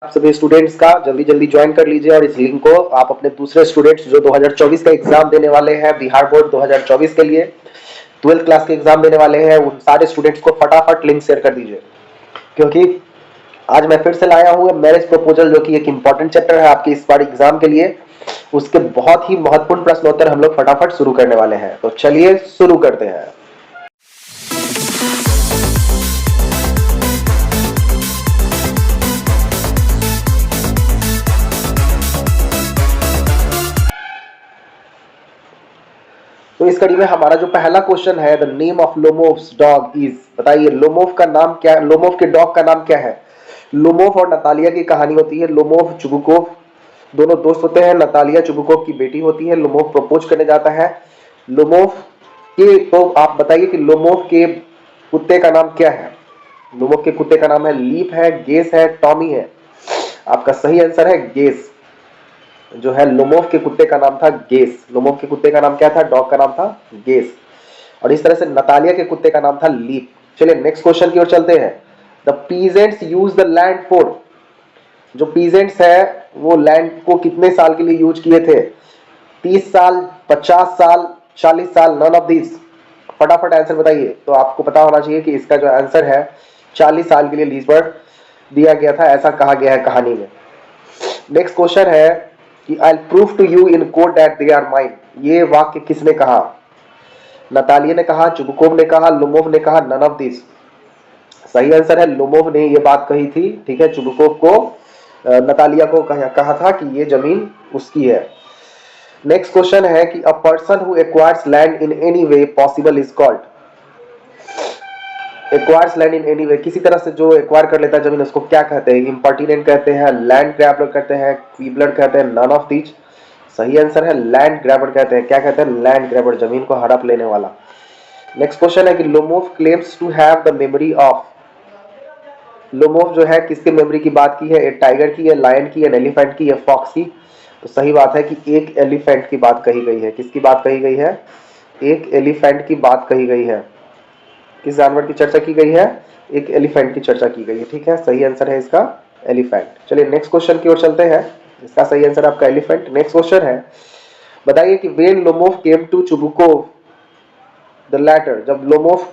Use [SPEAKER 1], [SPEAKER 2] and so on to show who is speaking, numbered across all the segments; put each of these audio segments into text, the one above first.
[SPEAKER 1] आप सभी स्टूडेंट्स का जल्दी जल्दी ज्वाइन कर लीजिए और इस लिंक को आप अपने दूसरे स्टूडेंट्स जो 2024 का एग्जाम देने वाले हैं, बिहार बोर्ड 2024 के लिए 12th क्लास के एग्जाम देने वाले हैं, उन सारे स्टूडेंट्स को फटाफट लिंक शेयर कर दीजिए। क्योंकि आज मैं फिर से लाया हूँ मैरिज प्रपोजल, जो कि एक इंपॉर्टेंट चैप्टर है आपके इस बार एग्जाम के लिए। उसके बहुत ही महत्वपूर्ण प्रश्नोत्तर हम लोग फटाफट शुरू करने वाले हैं, तो चलिए शुरू करते हैं। तो इस कड़ी में हमारा जो पहला क्वेश्चन है, the name of Lomov's dog is, बताइए लोमोव का नाम क्या है, लोमोव के डॉग का नाम क्या है। लोमोव और नतालिया की कहानी होती है। लोमोव चुबुकोव दोनों दोस्त होते हैं। नतालिया चुबुकोव की बेटी होती है। लोमोव प्रपोज करने जाता है लोमोव के। तो आप बताइए कि लोमोव के कुत्ते का नाम क्या है। लोमोव के कुत्ते का नाम है लीप है, गेस है, टॉमी है। आपका सही आंसर है गेस। जो है लोमोव के कुत्ते का नाम था गेस। लोमोव के कुत्ते का नाम क्या था, डॉग का नाम था गेस। और इस तरह से नतालिया के कुत्ते का नाम था लीप। चलिए नेक्स्ट क्वेश्चन की ओर चलते हैं। The peasants use the land for, जो पीजेंट्स है वो लैंड को कितने साल के लिए यूज किए थे। 30 साल, 50 साल, 40 साल, नन ऑफ दिस। फटाफट आंसर बताइए। तो आपको पता होना चाहिए कि इसका जो आंसर है 40 साल के लिए लीज पर दिया गया था, ऐसा कहा गया है कहानी में। नेक्स्ट क्वेश्चन है कि I prove to you in code that they are mine. ये वाक्य किसने कहा। नतालिया ने कहा, चुबुकोव ने कहा, लोमोव ने कहा, नन ऑफ दिस। सही आंसर है लोमोव ने ये बात कही थी। ठीक है, चुबुकोव को नतालिया को कहा था कि ये जमीन उसकी है। नेक्स्ट क्वेश्चन है कि a person who acquires land in any way possible is called. Acquires land in any way, किसी तरह से जो एक्वायर कर लेता है जमीन, उसको क्या कहते हैं। इम्पर्टिनेंट कहते हैं, लैंड ग्रैबर कहते हैं, क्वीबलर कहते हैं, नन ऑफ दीज। सही आंसर है लैंड ग्रैबर कहते हैं। क्या कहते हैं, लैंड ग्रैबर, जमीन को हड़प लेने वाला। नेक्स्ट क्वेश्चन है कि Lomov claims to have the memory of. Lomov जो है किसके मेमोरी की बात की है, एक टाइगर की, है लायन की, है एलिफेंट की, है फॉक्स की। तो सही बात है कि एक एलिफेंट की बात कही गई है। किसकी बात कही गई है, एक एलिफेंट की बात कही गई है। किस जानवर की चर्चा की गई है, एक एलिफेंट की चर्चा की गई है। ठीक है, सही आंसर है इसका एलिफेंट। चलिए नेक्स्ट क्वेश्चन की ओर चलते हैं। इसका सही आंसर आपका एलिफेंट। नेक्स्ट क्वेश्चन है, बताइए कि when Lomov came to Chubukov the latter, जब लोमोव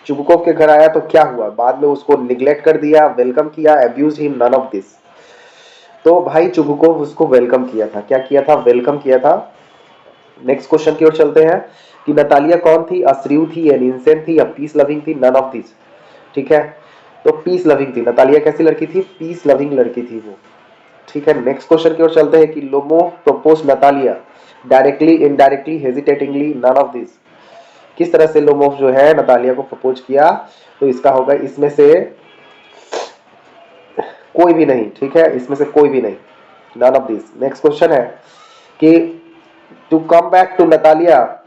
[SPEAKER 1] चुबुकोव के घर आया तो क्या हुआ। बाद में उसको निग्लेक्ट कर दिया, वेलकम किया, abused him, none of this. तो भाई चुबुकोव उसको वेलकम किया था। क्या किया था, वेलकम किया था। नेक्स्ट क्वेश्चन की ओर चलते हैं कि नतालिया कौन थी, अश्रीव थी, इनसेंट थी, या पीस लविंग थी, नन ऑफ दिस। ठीक है, तो पीस लविंग थी। नतालिया कैसी लड़की थी, पीस लविंग लड़की थी वो। ठीक है, नेक्स्ट क्वेश्चन की ओर चलते हैं कि Lomov propose Natalia directly, indirectly, hesitatingly, none of this. किस तरह से लोमोव जो है नतालिया को प्रपोज किया, तो इसका होगा इसमें से कोई भी नहीं। ठीक है, इसमें से कोई भी नहीं, none of this. Next question है कि to come back to Natalia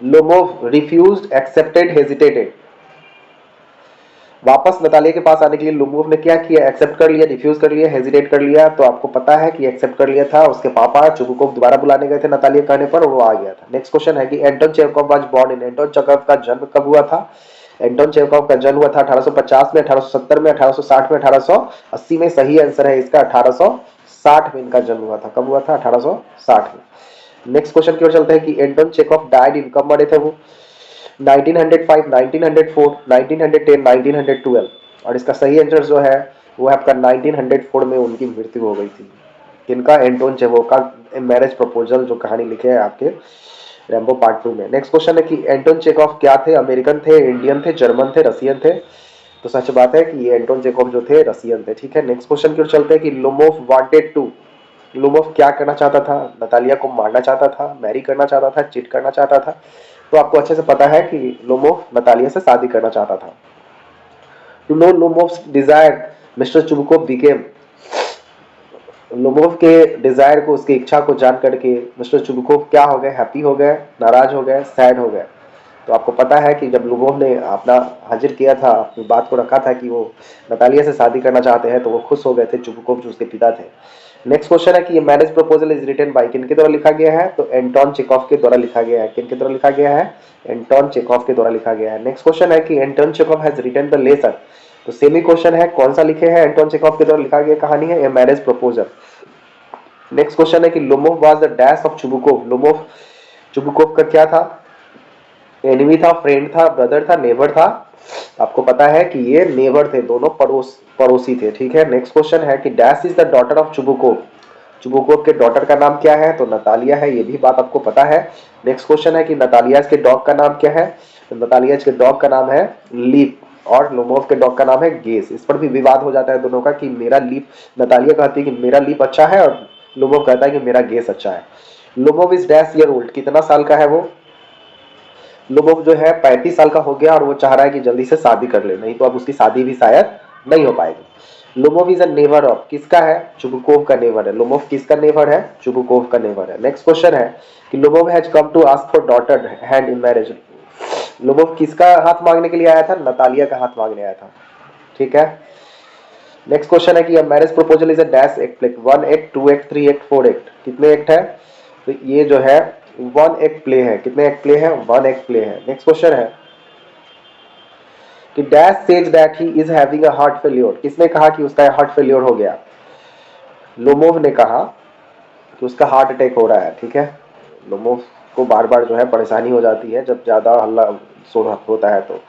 [SPEAKER 1] Lomov refused, accepted, hesitated. वापस नतालिया के पास आने के लिए लोमोव ने क्या किया, एक्सेप्ट कर लिया, रिफ्यूज कर लिया, हेजिटेट कर लिया। तो आपको पता है कि एक्सेप्ट कर लिया था। उसके पापा चुबुकोव दोबारा बुलाने गए थे नतालिया कहने पर, और वो आ गया था। नेक्स्ट क्वेश्चन है कि Anton Chekhov was born in. Anton Chekhov का जन्म कब हुआ था। एंटोन चेखोव का जन्म हुआ था 1850 में, 1870 में, 1860 में, 1880 में। सही आंसर है इसका 1860 में इनका जन्म हुआ था। कब हुआ था, 1860 में। नेक्स्ट क्वेश्चन की ओर चलते हैं कि एंटोन चेखोव डाइड इन, कब मरे थे वो। 1905, 1904, 1910, 1912। और इसका सही आंसर जो है वो है आपका 1904 में उनकी मृत्यु हो गई थी। किनका, एंटोन चेखोव का मैरिज प्रपोजल जो कहानी लिखे है आपके रैम्बो पार्ट 2 में। नेक्स्ट क्वेश्चन है कि एंटोन चेखोव क्या थे, अमेरिकन थे, इंडियन थे, जर्मन थे, रसियन थे। तो सच बात है कि ये एंटोन चेखोव जो थे रसियन थे। ठीक है, नेक्स्ट क्वेश्चन की ओर चलते हैं कि लोमोव वांटेड टू। लोमोव क्या करना चाहता था, नतालिया को मारना चाहता था, मैरी करना चाहता था, चिट करना चाहता था। तो आपको अच्छे से पता है कि लोमोव नतालिया से शादी करना चाहता था। To know Lomov's desire mister Chubukov became. Lomov के डिजायर को, उसकी इच्छा को जान करके मिस्टर चुबुकोव क्या हो गए, हैप्पी हो गए, नाराज हो गए, सैड हो गए। तो आपको पता है कि जब लोमोव ने अपना हाजिर किया था, अपनी बात को रखा था कि वो नतालिया से शादी करना चाहते हैं, तो वो खुश हो गए थे चुबुकोव जो उसके पिता थे। नेक्स्ट क्वेश्चन है कि ये marriage proposal is written by, किनके द्वारा लिखा गया है। तो एंटोन चेखोव के द्वारा लिखा गया है। किनके द्वारा लिखा गया है, एंटोन चेखोव के द्वारा लिखा गया है। नेक्स्ट क्वेश्चन है कि Anton Chekhov has written the lesson. तो सेमी क्वेश्चन है, कौन सा लिखे हैं, एंटोन चेखोव के द्वारा लिखा गया कहानी है, ये मैरिज प्रपोजल। नेक्स्ट क्वेश्चन है कि Lomov was the dash of Chubukov. Lomov Chubukov का क्या था, एनिमी था, फ्रेंड था, ब्रदर था, नेबर था। आपको पता है कि ये नेबर थे, दोनों पड़ोसी थे, ठीक है। नेक्स्ट क्वेश्चन है कि dash is the daughter of Chubukov. Chubukov के डॉटर का नाम क्या है, तो नतालिया है, ये भी बात आपको पता है। नेक्स्ट क्वेश्चन है कि नतालियाज के डॉग का नाम क्या है, तो नतालियाज के डॉग का नाम है लीप और लोमोव के डॉग का नाम है गेस। इस पर भी विवाद हो जाता है दोनों का कि मेरा लीप, नतालिया कहती है कि मेरा लीप अच्छा है और लोमोव कहता है कि मेरा गेस अच्छा है। Lomov is dash year old, कितना साल का है वो, लोमोव जो है 35 साल का हो गया और वो चाह रहा है कि जल्दी से शादी कर ले, नहीं तो अब उसकी शादी भी शायद नहीं हो पाएगी। Lomov is a neighbour of, किसका है, चुबुकोव का नेबर है। लोमोव किसका नेबर है, चुबुकोव का नेबर है। नेक्स्ट क्वेश्चन है कि Lomov has come to ask for daughter hand in marriage. Lomov किसका हाथ मांगने के लिए आया था, नतालिया का हाथ मांगने आया था, ठीक है। नेक्स्ट क्वेश्चन है कि marriage proposal is a dash act, 1 act, 2 act, 3 act, 4 act, कितने एक्ट है, तो ये जो है 1 एक्ट प्ले है। कितने एक्ट प्ले है, 1 एक्ट प्ले है। नेक्स्ट क्वेश्चन है कि dash says that he is having a heart failure, किसने कहा कि उसका हार्ट फेल्योर हो गया, लोमोव ने कहा कि उसका हार्ट अटैक हो रहा है, ठीक है। लोमोव को बार बार जो है परेशानी हो जाती है जब ज्यादा हल्ला शोर होता है। तो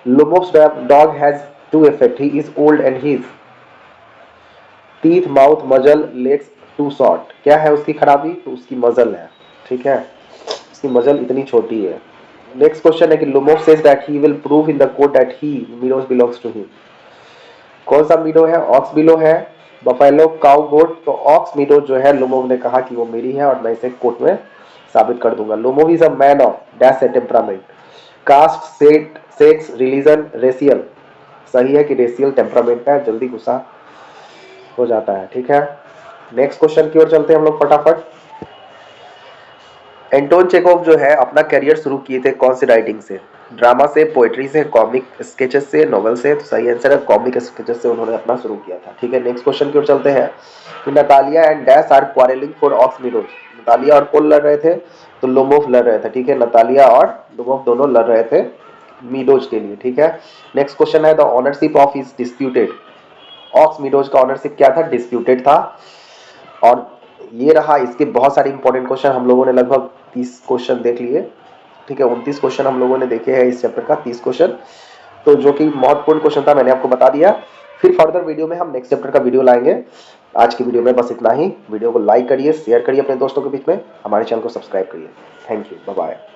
[SPEAKER 1] Lomov's dog has two effect, he is old and he is teeth, mouth, muzzle, legs too short. क्या है उसकी खराबी, तो उसकी मजल है, ठीक है, उसकी मजल इतनी छोटी है। नेक्स्ट क्वेश्चन है कि Lomov says that he will prove in the court that he meadows belongs to him. कौन सा मीडो है, ऑक्स बिलो है, बफेलो, काउ, गोट। तो ऑक्स मीडो जो है लोमोव ने कहा कि वो मेरी है और मैं इसे कोर्ट में साबित कर दूंगा। Lomov is a man of dash a temperament, caste, sect, sex, religion, racial. सही है कि रेशियल टेम्परामेंट है, जल्दी गुस्सा हो जाता है, ठीक है। नेक्स्ट क्वेश्चन की ओर चलते हैं हम लोग फटाफट। एंटोन चेखोव जो है अपना करियर शुरू किए थे कौन सी राइटिंग से, ड्रामा से, पोएट्री से, कॉमिक स्केचेस से, नॉवेल से। तो सही आंसर है कॉमिक स्केचेस से उन्होंने अपना शुरू किया था, ठीक है। नेक्स्ट क्वेश्चन की ओर चलते हैं कि Natalia and dash are quarrelling for ox meadows. Natalia और कौन लड़ रहे थे, तो लोमोव लड़ रहे थे, ठीक है। नतालिया और लोमोव दोनों लड़ रहे थे मीडोज के लिए, ठीक है। नेक्स्ट क्वेश्चन है the ownership of is disputed. Ox meadows का ऑनरशिप क्या था, डिस्प्यूटेड था। और ये रहा इसके बहुत सारे इंपॉर्टेंट क्वेश्चन, हम लोगों ने लगभग 30 क्वेश्चन देख लिए, ठीक है। 29 क्वेश्चन हम लोगों ने देखे हैं इस चैप्टर का, 30 क्वेश्चन, तो जो कि महत्वपूर्ण क्वेश्चन था मैंने आपको बता दिया। फिर फर्दर वीडियो में हम नेक्स्ट चैप्टर का वीडियो लाएंगे। आज की वीडियो में बस इतना ही। वीडियो को लाइक करिए, शेयर करिए अपने दोस्तों के बीच में, हमारे चैनल को सब्सक्राइब करिए। Thank you, bye bye.